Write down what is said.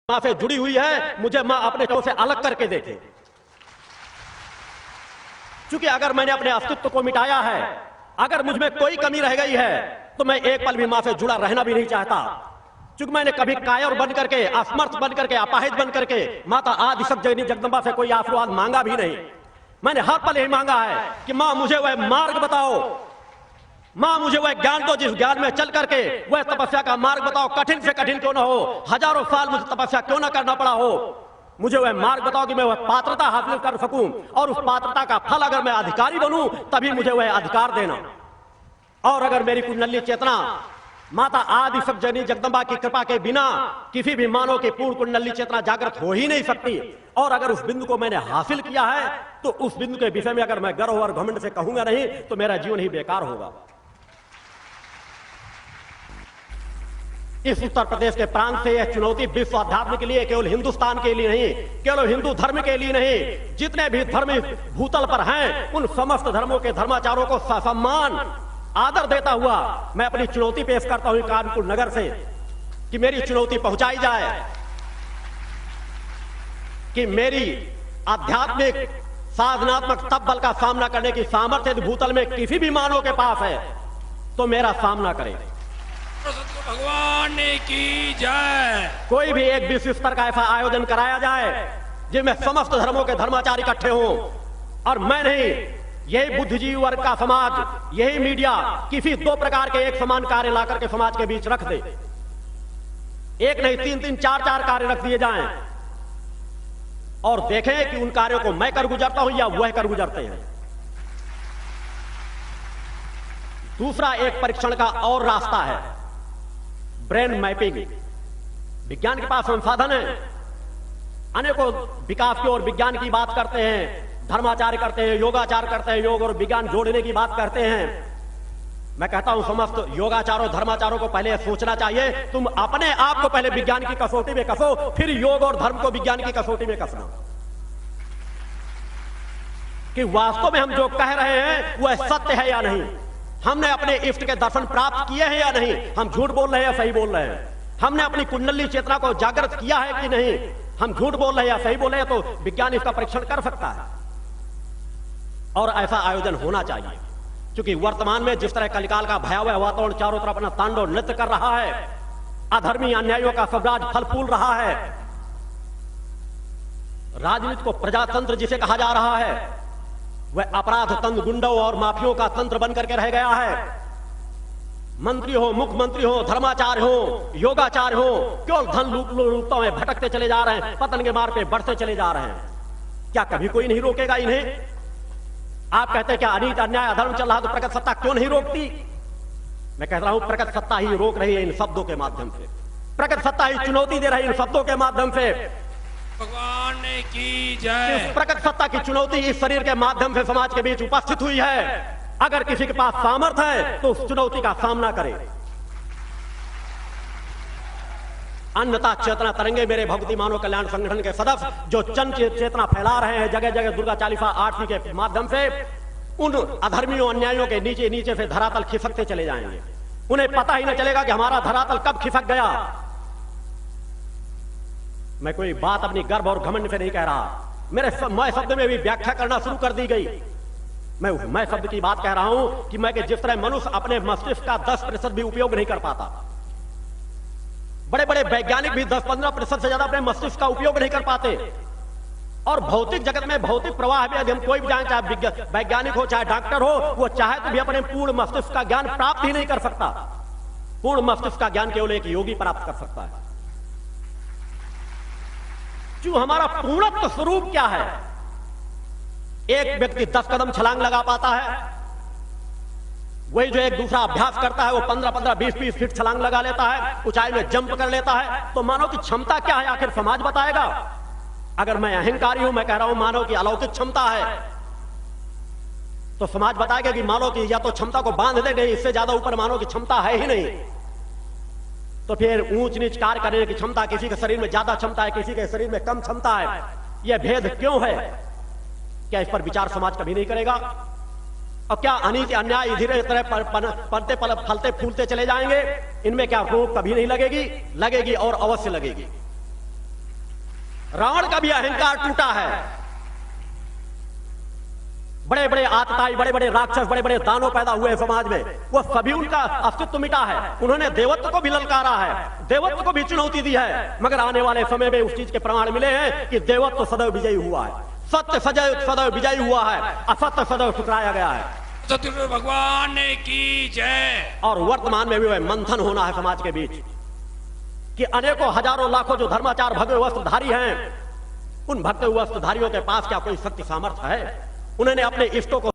माँ से जुड़ी हुई है, मुझे माँ अपने चौ से अलग करके देखे। क्योंकि अगर मैंने अपने अस्तित्व को मिटाया है, अगर मुझ में कोई कमी रह गई है, तो मैं एक पल भी माँ से जुड़ा रहना भी नहीं चाहता। क्योंकि मैंने कभी कायर बन करके, असमर्थ बन करके, अपाहिज बन करके माता आदि शक्ति जगदम्बा से कोई आशीर्वाद मांगा भी नहीं। मैंने हर पल यही मांगा है कि माँ मुझे वह मार्ग बताओ, माँ मुझे वह ज्ञान दो जिस ज्ञान में चल करके वह तपस्या का मार्ग बताओ। कठिन से कठिन क्यों ना हो, हजारों साल मुझे तपस्या क्यों ना करना पड़ा हो, मुझे वह मार्ग बताओ कि मैं वह पात्रता हासिल कर सकूं, और उस पात्रता का फल अगर मैं अधिकारी बनूं तभी मुझे वह अधिकार देना। और अगर मेरी कुंडली चेतना माता आदि शक्ति जगदम्बा की कृपा के बिना किसी भी मानव की पूर्ण कुंडली चेतना जागृत हो ही नहीं सकती। और अगर उस बिंदु को मैंने हासिल किया है तो उस बिंदु के विषय में अगर मैं गर्व और घमंड से कहूंगा नहीं तो मेरा जीवन ही बेकार होगा। इस उत्तर प्रदेश के प्रांत से यह चुनौती विश्व अध्यात्म के लिए, केवल हिंदुस्तान के लिए नहीं, केवल हिंदू धर्म के लिए नहीं, जितने भी धर्म भूतल पर हैं उन समस्त धर्मों के धर्माचारों को सम्मान आदर देता हुआ मैं अपनी चुनौती पेश करता हूं कानपुर नगर से कि मेरी चुनौती पहुंचाई जाए कि मेरी आध्यात्मिक साधनात्मक तप बल का सामना करने की सामर्थ्य यदि भूतल में किसी भी मानव के पास है तो मेरा सामना करे। भगवान की जय। कोई भी एक विश्व स्तर का ऐसा आयोजन कराया जाए जिसमें समस्त धर्मों के धर्माचार्य इकट्ठे हों, और मैं नहीं, यही बुद्धिजीवी वर्ग का समाज, यही मीडिया किसी दो प्रकार के एक समान कार्य लाकर के समाज के बीच रख दे। एक नहीं, तीन तीन चार चार कार्य रख दिए जाएं और देखें कि उन कार्यों को मैं कर गुजरता हूं या वह कर गुजरते हैं। दूसरा एक परीक्षण का और रास्ता है, ब्रेन मैपिंग। विज्ञान के पास संसाधन है, अनेकों विकास की और विज्ञान की बात करते हैं, धर्माचार्य करते हैं, योगाचार करते हैं, योग और विज्ञान जोड़ने की बात करते हैं। मैं कहता हूं समस्त योगाचारों धर्माचारों को पहले सोचना चाहिए, तुम अपने आप को पहले विज्ञान की कसौटी में कसो, फिर योग और धर्म को विज्ञान की कसौटी में कसना कि वास्तव में हम जो कह रहे हैं वह सत्य है या नहीं, हमने अपने इष्ट के दर्शन प्राप्त किए हैं या नहीं, हम झूठ बोल रहे हैं या सही बोल रहे हैं, हमने अपनी कुंडली चेतना को जागृत किया है कि नहीं, हम झूठ बोल रहे हैं या सही बोल रहे हैं, तो विज्ञान इसका परीक्षण कर सकता है। और ऐसा आयोजन होना चाहिए, क्योंकि वर्तमान में जिस तरह कलिकाल का भयावह वातावरण चारों तरफ अपना तांडव नृत्य कर रहा है, अधर्मी अन्यायों का साम्राज्य फल फूल रहा है, राजनीति को प्रजातंत्र जिसे कहा जा रहा है वह अपराध तंत्र, गुंडों और माफियों का तंत्र बन करके रह गया है। मंत्री हो, मुख्यमंत्री हो, धर्माचार्य हो, योगाचार्य हो, केवल धन लूटता में भटकते चले जा रहे हैं, पतन के मार्ग पे बढ़ते चले जा रहे हैं। क्या कभी कोई नहीं रोकेगा इन्हें? आप कहते हैं क्या अनीति अन्याय अधर्म चल रहा तो प्रकट सत्ता क्यों नहीं रोकती? मैं कह रहा हूं प्रकट सत्ता ही रोक रही है इन शब्दों के माध्यम से, प्रकट सत्ता ही चुनौती दे रही है इन शब्दों के माध्यम से। भगवान की जय। प्रकट सत्ता की चुनौती इस शरीर के माध्यम से समाज के बीच उपस्थित हुई है। अगर किसी के पास सामर्थ्य है तो उस चुनौती का सामना करे, अन्यथा चेतना तरंगे मेरे भक्ति मानव कल्याण संगठन के सदस्य जो चंद चेतना फैला रहे हैं जगह जगह दुर्गा चालीसा आरती के माध्यम से, उन अधर्मियों अन्यायों के नीचे नीचे से धरातल खिसकते चले जाएंगे। उन्हें पता ही न चलेगा कि हमारा धरातल कब खिसक गया। मैं कोई बात अपनी गर्व और घमंड से नहीं कह रहा, मेरे मैं शब्द में भी व्याख्या करना शुरू कर दी गई। मैं शब्द की बात कह रहा हूं कि मैं जिस तरह मनुष्य अपने मस्तिष्क का 10% भी उपयोग नहीं कर पाता, बड़े बड़े वैज्ञानिक भी 10-15% से ज्यादा अपने मस्तिष्क का उपयोग नहीं कर पाते, और भौतिक जगत में भौतिक प्रवाह में यदि हम कोई भी जाए, चाहे वैज्ञानिक हो चाहे डॉक्टर हो, वो चाहे तो भी अपने पूर्ण मस्तिष्क का ज्ञान प्राप्त ही नहीं कर सकता। पूर्ण मस्तिष्क का ज्ञान केवल एक योगी प्राप्त कर सकता है। जो हमारा पूर्णत्व स्वरूप क्या है? एक व्यक्ति 10 कदम छलांग लगा पाता है, वही जो एक दूसरा अभ्यास करता है वो 15-15, 20-20 फीट छलांग लगा लेता है, ऊंचाई में जंप कर लेता है। तो मानव की क्षमता क्या है आखिर समाज बताएगा। अगर मैं अहंकारी हूं, मैं कह रहा हूं मानव की अलौकिक क्षमता है, तो समाज बताएगा कि मानव की या तो क्षमता को बांध दे गई, इससे ज्यादा ऊपर मानव की क्षमता है ही नहीं। तो फिर ऊंच नीच कार्य करने की क्षमता, किसी के शरीर में ज्यादा क्षमता है, किसी के शरीर में कम क्षमता है, यह भेद क्यों है? क्या इस पर विचार समाज कभी नहीं करेगा? और क्या अनीति अन्याय धीरे धीरे पलते फलते फूलते चले जाएंगे? इनमें क्या रोक कभी नहीं लगेगी? लगेगी और अवश्य लगेगी। रावण का भी अहंकार टूटा है। बड़े बड़े आतताई, बड़े बड़े राक्षस, बड़े बड़े दानव पैदा हुए समाज में, वो सभी उनका अस्तित्व मिटा है। उन्होंने देवत्व को भी ललकारा है, देवत्व को भी चुनौती दी है, मगर आने वाले समय में उस चीज के प्रमाण मिले हैं कि देवत्व सदैव विजयी हुआ है, सत्य सदैव विजयी हुआ है, असत्य सदैव ठुकराया गया है। सतगुरु भगवान की जय। और वर्तमान में भी वह मंथन होना है समाज के बीच कि अनेकों हजारों लाखों जो धर्माचार भगवे वस्त्रधारी हैं, उन भगवे वस्त्रधारियों के पास क्या कोई शक्ति सामर्थ्य है? उन्होंने अपने इष्टों को